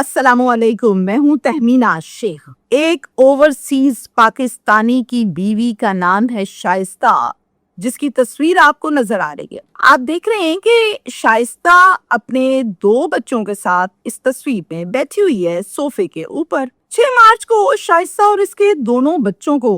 अस्सलाम वालेकुम, मैं हूँ तहमीना शेख। एक ओवरसीज पाकिस्तानी की बीवी का नाम है शाइस्ता, जिसकी तस्वीर आपको नजर आ रही है। आप देख रहे हैं कि शाइस्ता अपने 2 बच्चों के साथ इस तस्वीर में बैठी हुई है सोफे के ऊपर। 6 मार्च को शाइस्ता और इसके दोनों बच्चों को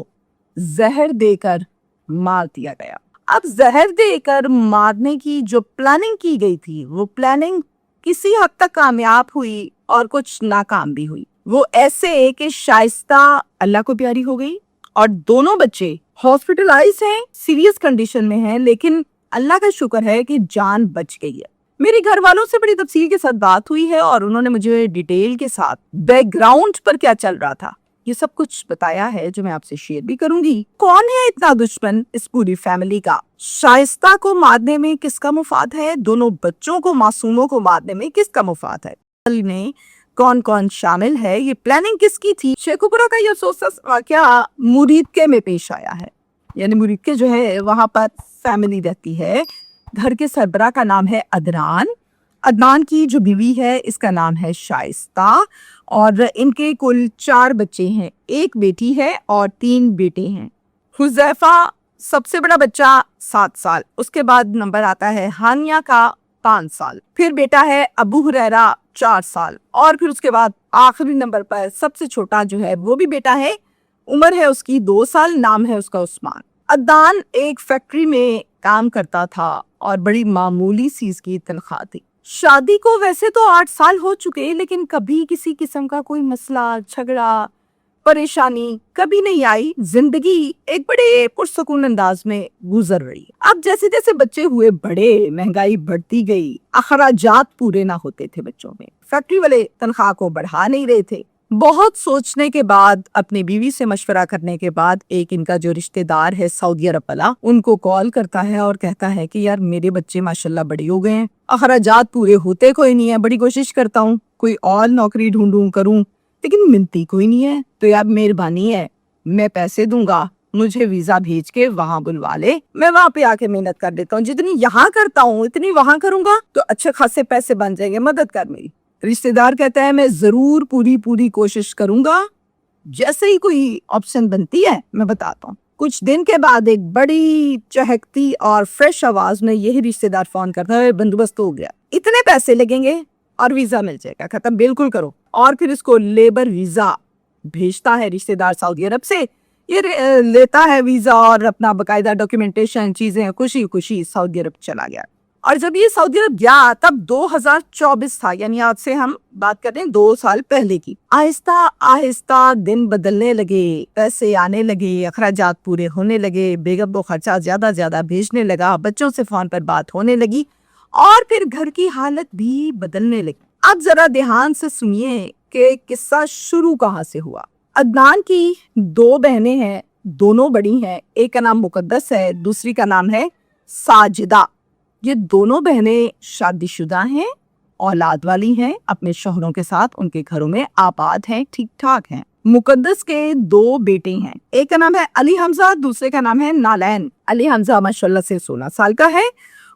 जहर देकर मार दिया गया। अब जहर देकर मारने की जो प्लानिंग की गई थी, वो प्लानिंग किसी हद तक कामयाब हुई और कुछ नाकाम भी हुई। वो ऐसे कि शाइस्ता अल्लाह को प्यारी हो गई और दोनों बच्चे हॉस्पिटलाइज हैं, सीरियस कंडीशन में हैं, लेकिन अल्लाह का शुक्र है कि जान बच गई है। मेरे घर वालों से बड़ी तफसील के साथ बात हुई है और उन्होंने मुझे डिटेल के साथ बैकग्राउंड पर क्या चल रहा था ये सब कुछ बताया है, जो मैं आपसे शेयर भी करूंगी। कौन है इतना दुश्मन इस पूरी फैमिली का? शाइस्ता को मारने में किसका मुफाद है? दोनों बच्चों को, मासूमों को मारने में किसका मुफाद है? में कौन कौन शामिल है? ये प्लानिंग किसकी थी? शेखुपुरा का ये अफसोस वाकया मुरीदके में पेश आया है। यानी मुरीदके जो है वहां पर फैमिली रहती है। घर के सरबरा का नाम है अदनान। अदनान की जो बीवी है इसका नाम है शाइस्ता और इनके कुल 4 बच्चे हैं। 1 बेटी है और 3 बेटे हैं। हुजैफा सबसे बड़ा बच्चा 7 साल, उसके बाद नंबर आता है हानिया का 5 साल, फिर बेटा है अबू हुरैरा 4 साल और फिर उसके बाद आखिरी नंबर पर सबसे छोटा जो है वो भी बेटा है। उम्र है उसकी 2 साल, नाम है उसका उस्मान। अदनान एक फैक्ट्री में काम करता था और बड़ी मामूली सी इसकी तनख्वाह थी। शादी को वैसे तो 8 साल हो चुके, लेकिन कभी किसी किस्म का कोई मसला, झगड़ा, परेशानी कभी नहीं आई। जिंदगी एक बड़े पुरसकून अंदाज में गुजर रही। अब जैसे जैसे बच्चे हुए बड़े, महंगाई बढ़ती गई, अखराजात पूरे ना होते थे बच्चों में। फैक्ट्री वाले तनख्वाह को बढ़ा नहीं रहे थे। बहुत सोचने के बाद, अपनी बीवी से मशवरा करने के बाद, एक इनका जो रिश्तेदार है सऊदी अरब वाला, उनको कॉल करता है और कहता है कि यार मेरे बच्चे माशाल्लाह बड़े हो गए हैं, अखराजात पूरे होते कोई नहीं है, बड़ी कोशिश करता हूँ कोई और नौकरी ढूंढूं करूं, लेकिन मिलती कोई नहीं है, तो यार मेहरबानी है, मैं पैसे दूंगा, मुझे वीजा भेज के वहां बुलवा ले, मैं वहां पे आके मेहनत कर देता हूँ, जितनी यहाँ करता हूँ इतनी वहां करूंगा तो अच्छे खासे पैसे बन जाएंगे, मदद कर मेरी। रिश्तेदार कहता है मैं जरूर पूरी कोशिश करूंगा, जैसे ही कोई ऑप्शन बनती है मैं बताता हूँ। कुछ दिन के बाद एक बड़ी चहकती और फ्रेश आवाज में यही रिश्तेदार फोन करता है, बंदोबस्त हो गया, इतने पैसे लगेंगे और वीजा मिल जाएगा, खत्म, बिल्कुल करो। और फिर इसको लेबर वीजा भेजता है रिश्तेदार सऊदी अरब से। ये लेता है वीजा और अपना बकायदा डॉक्यूमेंटेशन चीजें, खुशी खुशी सऊदी अरब चला गया। और जब ये सऊदी अरब गया तब 2024 था, यानी आज से हम बात कर रहे हैं 2 साल पहले की। आहिस्ता आहिस्ता दिन बदलने लगे, पैसे आने लगे, अखराजात पूरे होने लगे, बेगम को खर्चा ज्यादा भेजने लगा, बच्चों से फोन पर बात होने लगी और फिर घर की हालत भी बदलने लगी। अब जरा ध्यान से सुनिए कि किस्सा शुरू कहाँ से हुआ। अदनान की 2 बहनें हैं, दोनों बड़ी हैं। एक का नाम मुकद्दस है, दूसरी का नाम है साजिदा। ये दोनों बहनें शादीशुदा हैं, औलाद वाली हैं, अपने शौहरों के साथ उनके घरों में आबाद हैं, ठीक ठाक हैं। मुकद्दस के 2 बेटे हैं, एक का नाम है अली हमजा, दूसरे का नाम है नालैन। अली हमजा माशाल्लाह से 16 साल का है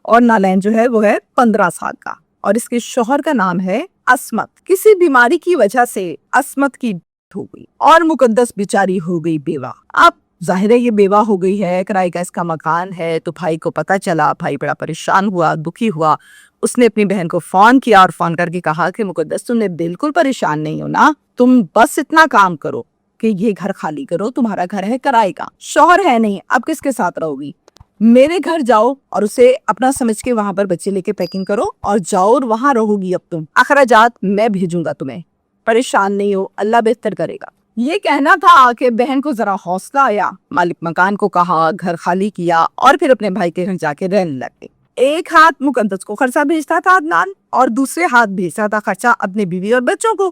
और नालैन जो है वो है 15 साल का, और इसके शौहर का नाम है असमत। किसी बीमारी की वजह से असमत की हो गई और मुकद्दस बेचारी हो गई बेवा। अब जाहिर है ये बेवा हो गई है, किराए का इसका मकान है, तो भाई को पता चला, भाई बड़ा परेशान हुआ, दुखी हुआ। उसने अपनी बहन को फोन किया और फोन करके कहा कि मुकद्दस तुमने बिल्कुल परेशान नहीं हो ना, तुम बस इतना काम करो कि ये घर खाली करो, तुम्हारा घर है किराए का, शौहर है नहीं, अब किसके साथ रहोगी, मेरे घर जाओ और उसे अपना समझ के वहां पर बच्चे लेके पैकिंग करो और जाओ और वहां रहोगी। अब तुम अखराजात मैं भेजूंगा तुम्हें, परेशान नहीं हो, अल्लाह बेहतर करेगा। ये कहना था कि बहन को जरा हौसला आया, मालिक मकान को कहा, घर खाली किया और फिर अपने भाई के घर जाके रहने लगे। एक हाथ मुकद्दस को खर्चा भेजता था अदनान और दूसरे हाथ भेजता था खर्चा अपने बीवी और बच्चों को,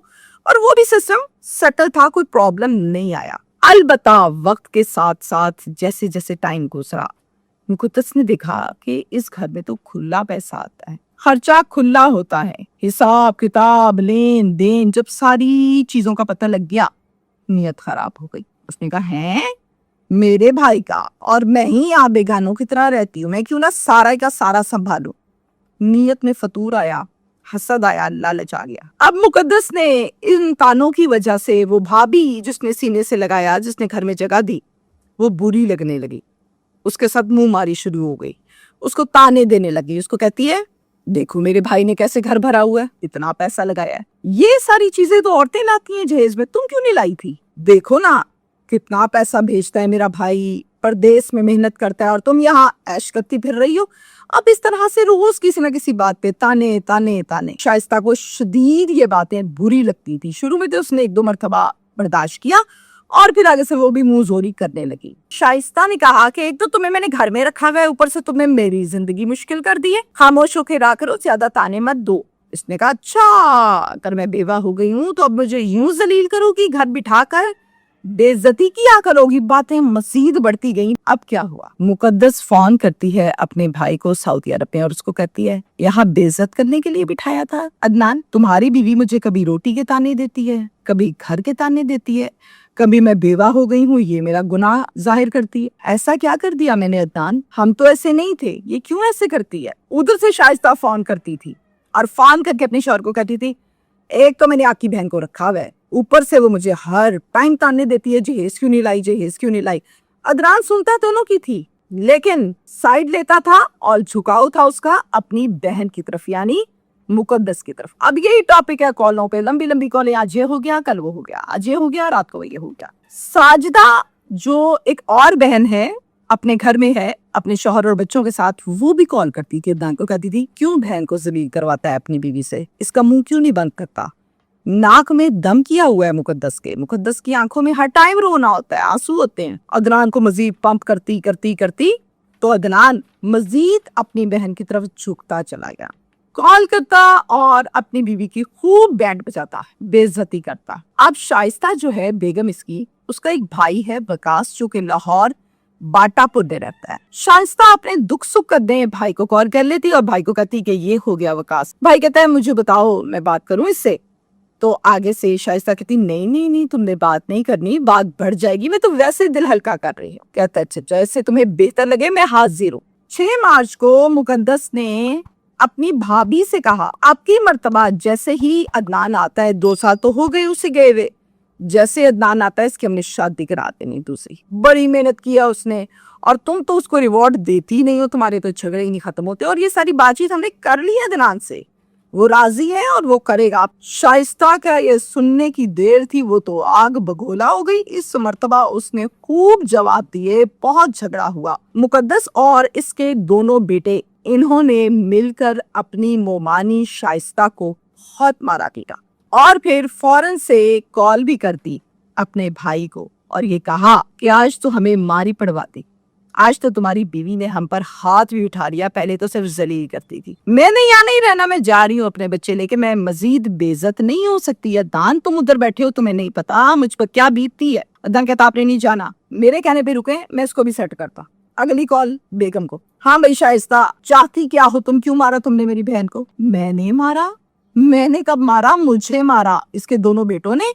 और वो भी सिस्टम सेटल था, कोई प्रॉब्लम नहीं आया। अलबत्ता वक्त के साथ साथ जैसे जैसे टाइम गुजरा, मुकद्दस ने देखा कि इस घर में तो खुला पैसा आता है, खर्चा खुला होता है, हिसाब किताब लेन देन, जब सारी चीजों का पता लग गया नीयत खराब हो गई। उसने कहा है मेरे भाई का और मैं ही यहाँ बेगानों की तरह रहती हूँ, मैं क्यों ना सारा का सारा संभालूं। नीयत में फतूर आया, हसद आया, लालच आ गया। अब मुकद्दस ने इन तानों की वजह से वो भाभी जिसने सीने से लगाया, जिसने घर में जगह दी, वो बुरी लगने लगी। उसके साथ मुंह मारी शुरू हो गई, उसको ताने देने लगी। उसको कहती है, देखो मेरे भाई ने कैसे घर भरा हुआ है, इतना पैसा लगाया है, ये सारी चीजें तो औरतें लाती हैं जहेज में, तुम क्यों नहीं लाई थी? देखो ना कितना पैसा भेजता है मेरा भाई, परदेश में मेहनत करता है और तुम यहाँ ऐश करती फिर रही हो। अब इस तरह से रोज किसी न किसी बात पे ताने ताने ताने। शाइस्ता को शदीद ये बातें बुरी लगती थी। शुरू में तो उसने 1-2 मरतबा बर्दाश्त किया और फिर आगे से वो भी मुंह जोरी करने लगी। शाइस्ता ने कहा कि एक तो तुम्हें मैंने घर में रखा हुआ है, ऊपर से तुमने मेरी जिंदगी मुश्किल कर दी है, खामोश होकर रहा करो, ज्यादा ताने मत दो। इसने कहा, अच्छा अगर मैं बेवा हो गई हूँ तो अब मुझे यूं जलील करोगी, घर बिठा कर बेइज्जती किया करोगी। बातें मजीद बढ़ती गईं। अब क्या हुआ, मुकद्दस फोन करती है अपने भाई को सऊदी अरब में और उसको कहती है, यहाँ बेइज्जत करने के लिए बिठाया था अदनान, तुम्हारी बीवी मुझे कभी रोटी के ताने देती है, कभी घर के ताने देती है, कभी मैं बेवा हो गई हूँ ये मेरा गुनाह जाहिर करती है। ऐसा क्या कर दिया मैंने अदनान, हम तो ऐसे नहीं थे, ये क्यों ऐसे करती है? उधर से शाइस्ता फोन करती थी और फोन करके अपने शौहर को कहती थी, एक तो मैंने आपकी बहन को रखा हुआ है, ऊपर से वो मुझे हर टाइम ताने देती है, जहेज क्यों नहीं लाई, जहेज क्यों नहीं लाई। अदनान सुनता दोनों की थी, लेकिन साइड लेता था और झुकाव था उसका अपनी बहन की तरफ, यानी मुकद्दस की तरफ। अब यही टॉपिक है कॉलों पे, लंबी लंबी कॉलें, आज ये हो गया, कल वो हो गया, आज ये हो गया, रात को ये हो गया। साजिदा जो एक और बहन है, अपने घर में है अपने शौहर और बच्चों के साथ, वो भी कॉल करती थी अदनान को, कहती थी क्यों बहन को जलील करवाता है अपनी बीवी से, इसका मुंह क्यों नहीं बंद करता, नाक में दम किया हुआ है मुकद्दस के, मुकद्दस की आंखों में हर टाइम रोना होता है, आंसू होते हैं। अदनान को मजीद पंप करती करती करती तो अदनान मजीद अपनी बहन की तरफ झुकता चला गया, कॉल करता और अपनी बीवी की खूब बैंड बजाता, बेइज्जती करता। अब शाइस्ता जो है बेगम इसकी, उसका एक भाई है वकास जो कि लाहौर बाटापुर में रहता है। शाइस्ता अपने दुख सुख करने भाई को कॉल कर लेती और भाई को कहती कि ये हो गया वकास। भाई कहता है मुझे बताओ मैं बात करूं इससे, तो आगे से शाइस्ता कहती नहीं नहीं नहीं तुमने बात नहीं करनी, बात बढ़ जाएगी, मैं तो वैसे दिल हल्का कर रही हूँ। कहता है अच्छा जैसे तुम्हें बेहतर लगे, मैं हाजिर हूँ। 6 मार्च को मुकद्दस ने अपनी भाभी से कहा, आपकी मर्तबा जैसे ही अदनान आता है, 2 साल तो हो गए उसे गए हुए, जैसे अदनान आता है इसकी हमने शादी करा देनी दूसरी। बड़ी मेहनत किया उसने और तुम तो उसको रिवॉर्ड देती नहीं हो, तुम्हारे तो झगड़े ही नहीं खत्म होते, और ये सारी बातचीत हमने कर ली है अदनान से, वो राजी है और वो करेगा। शाइस्ता का ये सुनने की देर थी, वो तो आग बगोला हो गई। इस मर्तबा उसने खूब जवाब दिए, बहुत झगड़ा हुआ। मुकद्दस और इसके दोनों बेटे इन्होंने मिलकर अपनी मोमानी शाइस्ता को बहुत मारा पीटा और फिर फौरन से कॉल भी कर दी अपने भाई को और ये कहा कि आज तो हमें मारी पड़वाती, आज तो तुम्हारी बीवी ने हम पर हाथ भी उठा लिया, पहले तो सिर्फ जलील करती थी। मैंने यहाँ नहीं रहना, मैं जा रही हूँ अपने बच्चे लेके, मैं मजीद बेइज्जत नहीं हो सकती। अदनान तुम उधर बैठे हो, तुम्हें नहीं पता मुझ पर क्या बीतती है। अदनान कहता आपने नहीं जाना, मेरे कहने पे रुके, मैं इसको भी सेट करता। अगली कॉल बेगम को, हाँ भाई शाइस्ता चाहती क्या हो तुम, क्यों मारा तुमने मेरी बहन को? मैंने मारा? मैंने कब मारा? मुझे मारा इसके दोनों बेटों ने,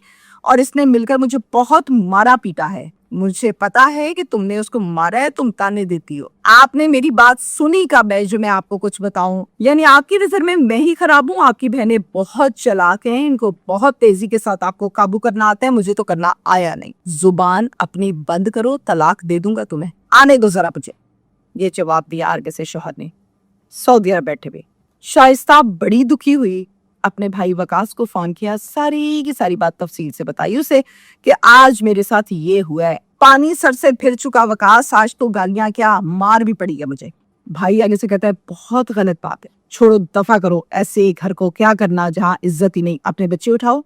और इसने मिलकर मुझे बहुत मारा पीटा है। मुझे पता है कि तुमने उसको मारा है, तुम ताने देती हो। आपने मेरी बात सुनी कब है जो मैं आपको कुछ बताऊं? यानी आपकी नजर में मैं ही खराब हूँ? आपकी बहनें बहुत चालाक हैं, इनको बहुत तेजी के साथ आपको काबू करना आता है, मुझे तो करना आया नहीं। जुबान अपनी बंद करो, तलाक दे दूंगा तुम्हें, आने दो जरा मुझे। ये जवाब दिया आगे से शौहर ने सऊदी अरब बैठे हुए। शाइस्ता बड़ी दुखी हुई, अपने भाई वकास को फोन किया, सारी की सारी बात तफसील से बताई उसे कि आज मेरे साथ ये हुआ है। पानी सर से फिर चुका वकास, आज तो गालियां क्या मार भी पड़ी है मुझे। भाई आगे से कहता है बहुत गलत बात है, छोड़ो दफा करो, ऐसे घर को क्या करना जहाँ इज्जत ही नहीं। अपने बच्चे उठाओ,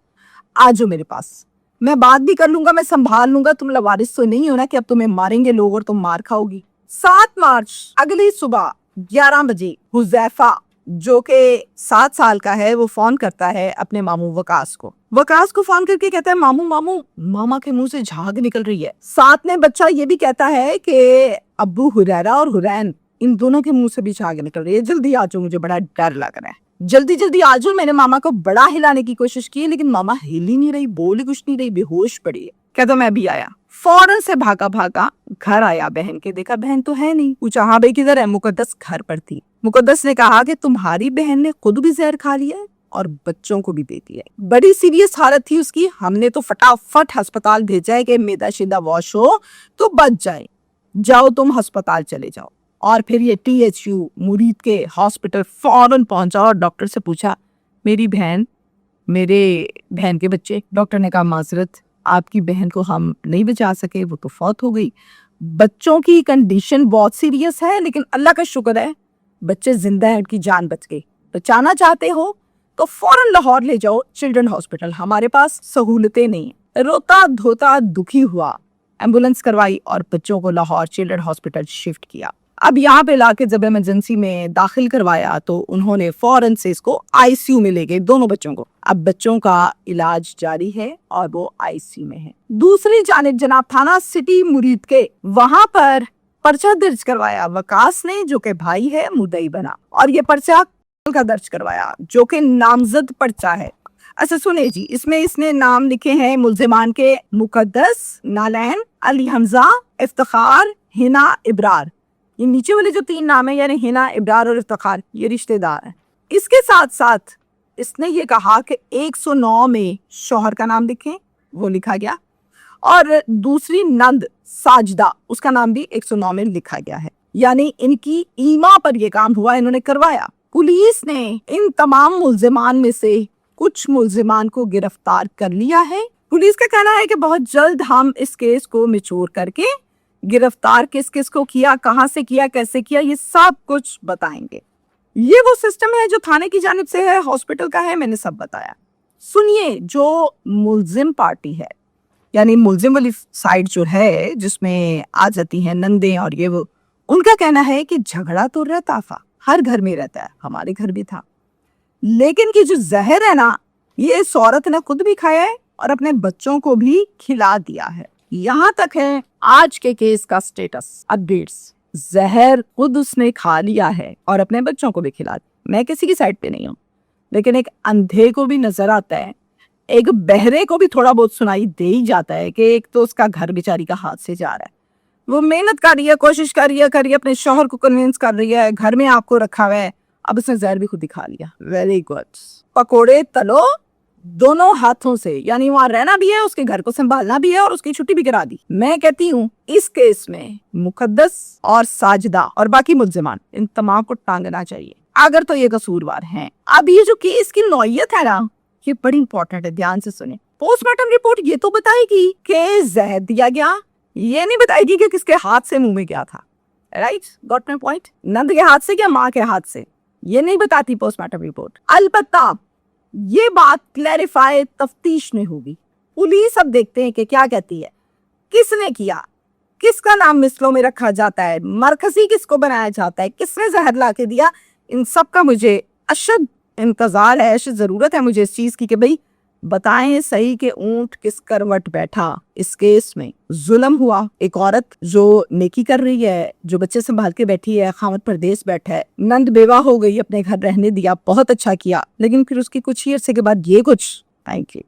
आज मेरे पास, मैं बात भी कर लूंगा, मैं संभाल लूंगा, तुम लवारिस तो नहीं हो ना कि अब तुम्हें मारेंगे लोग और तुम मार खाओगी। 7 मार्च अगली सुबह 11 बजे हुजैफा जो के 7 साल का है, वो फोन करता है अपने मामू वकास को। वकास को फोन करके कहता है मामू मामू, मामा के मुंह से झाग निकल रही है। साथ में बच्चा ये भी कहता है कि अब्बू हुरैरा और हुरैन, इन दोनों के मुंह से भी झाग निकल रही है, जल्दी आ जाओ, मुझे बड़ा डर लग रहा है, जल्दी जल्दी आ जाओ। मैंने मामा को बड़ा हिलाने की कोशिश की लेकिन मामा हिल ही नहीं रही, बोल ही कुछ नहीं रही, बेहोश पड़ी है। कहता मैं भी आया, फौरन से भागा भागा घर आया, बहन के देखा बहन तो है नहीं। पूछा हाँ भाई किधर है? मुकद्दस घर पर थी। मुकद्दस ने कहा कि तुम्हारी बहन ने खुद भी जहर खा लिया है, اور بچوں کو بھی دیتی ہے. بڑی سیریس حالت تھی اس کی. ہم نے تو فٹافٹ ہسپتال بھیجا ہے کہ میدا شیدہ واش ہو تو بچ جائے. جاؤ تم ہسپتال چلے جاؤ. اور پھر یہ THU مرید کے ہاسپٹل فوراً پہنچا اور ڈاکٹر سے پوچھا میری بہن کے بچے. ڈاکٹر نے کہا معذرت آپ کی بہن کو ہم نہیں بچا سکے, وہ تو فوت ہو گئی. بچوں کی کنڈیشن بہت سیریس ہے لیکن اللہ کا شکر ہے بچے زندہ ہیں, ان کی جان بچ گئی. بچانا چاہتے ہو تو فوراً لاہور لے جاؤ چلڈرن ہاسپٹل, ہمارے پاس سہولتیں نہیں ہیں. روتا دھوتا دکھی ہوا ایمبولنس کروائی اور بچوں کو لاہور چلڈرن ہاسپٹل شفٹ کیا. اب یہاں پہ لا کے جب ایمرجنسی میں داخل کروایا تو انہوں نے فوراً سے اس کو ICU میں لے گئے دونوں بچوں کو. اب بچوں کا علاج جاری ہے اور وہ ICU میں ہے. دوسری جانب جناب تھانہ سٹی مرید کے وہاں پر پرچہ درج کروایا وکاس نے جو کہ بھائی ہے مدعی بنا, اور یہ پرچہ کا درج کروایا جو کہ نامزد پرچہ ہے. اچھا سنیں جی, اس میں اس نے نام لکھے ہیں ملزمان کے مقدس, نالین, علی حمزہ, افتخار, ہنا, ابرار. یہ نیچے والے جو 3 نام ہیں یعنی ہنا, ابرار اور افتخار یہ رشتہ دار ہیں. اس کے ساتھ ساتھ اس نے یہ کہا کہ 109 میں شوہر کا نام لکھیں, وہ لکھا گیا, اور دوسری نند ساجدہ اس کا نام بھی 109 میں لکھا گیا ہے. یعنی ان کی ایما پر یہ کام ہوا, انہوں نے کروایا. پولیس نے ان تمام ملزمان میں سے کچھ ملزمان کو گرفتار کر لیا ہے. پولیس کا کہنا ہے کہ بہت جلد ہم اس کیس کو میچور کر کے گرفتار کس کو کیا, کہاں سے کیا, کیسے کیا, یہ سب کچھ بتائیں گے. یہ وہ سسٹم ہے جو تھانے کی جانب سے ہے, ہاسپٹل کا ہے, میں نے سب بتایا. سنیے جو ملزم پارٹی ہے یعنی ملزم والی سائڈ جو ہے جس میں آ جاتی ہیں نندیں اور یہ وہ, ان کا کہنا ہے کہ جھگڑا تو رہتا تھا, ہر گھر میں رہتا ہے, ہمارے گھر بھی تھا, لیکن کہ جو زہر ہے نا یہ اس عورت نے خود بھی کھایا ہے اور اپنے بچوں کو بھی کھلا دیا ہے. یہاں تک ہے آج کے کیس کا سٹیٹس اپڈیٹس. زہر خود اس نے کھا لیا ہے اور اپنے بچوں کو بھی کھلا دیا. میں کسی کی سائڈ پہ نہیں ہوں, لیکن ایک اندھے کو بھی نظر آتا ہے, ایک بہرے کو بھی تھوڑا بہت سنائی دے ہی جاتا ہے کہ ایک تو اس کا گھر بیچاری کا ہاتھ سے جا رہا ہے. وہ محنت کر رہی ہے, کوشش کر رہی ہے, اپنے شوہر کو کنوینس کر رہی ہے, گھر میں آپ کو رکھا ہوا ہے, اب اس نے زہر بھی خود ہی کھا لیا. Very good. پکوڑے تلو دونوں ہاتھوں سے, یعنی وہاں رہنا بھی ہے, اس کے گھر کو سنبھالنا بھی ہے اور اس کی چھٹی بھی کرا دی. میں کہتی ہوں اس کیس میں مقدس اور ساجدہ اور باقی ملزمان ان تمام کو ٹانگنا چاہیے اگر تو یہ قصوروار ہیں. اب یہ جو کیس کی نوعیت ہے نا یہ بڑی امپورٹنٹ ہے, دھیان سے سنیں. پوسٹ مارٹم رپورٹ یہ تو بتائے گی کہ زہر دیا گیا, یہ نہیں بتائے گی کہ کس کے ہاتھ سے منہ میں گیا تھا. Right, got my point. نند کے ہاتھ سے یا ماں کے ہاتھ سے, یہ نہیں بتاتی پوسٹ مارٹم رپورٹ. البتہ یہ بات کلیریفائی تفتیش میں ہوگی. پولیس اب دیکھتے ہیں کہ کیا کہتی ہے, کس نے کیا, کس کا نام مسلوں میں رکھا جاتا ہے, مرکزی کس کو بنایا جاتا ہے, کس نے زہر لا کے دیا. ان سب کا مجھے اشد انتظار ہے, اشد ضرورت ہے مجھے اس چیز کی کہ بھئی بتائیں صحیح کہ اونٹ کس کروٹ بیٹھا. اس کیس میں ظلم ہوا, ایک عورت جو نیکی کر رہی ہے, جو بچے سنبھال کے بیٹھی ہے, خاوند پردیس بیٹھا ہے, نند بیوہ ہو گئی, اپنے گھر رہنے دیا, بہت اچھا کیا, لیکن پھر اس کی کچھ ہی عرصے کے بعد یہ کچھ. Thank you.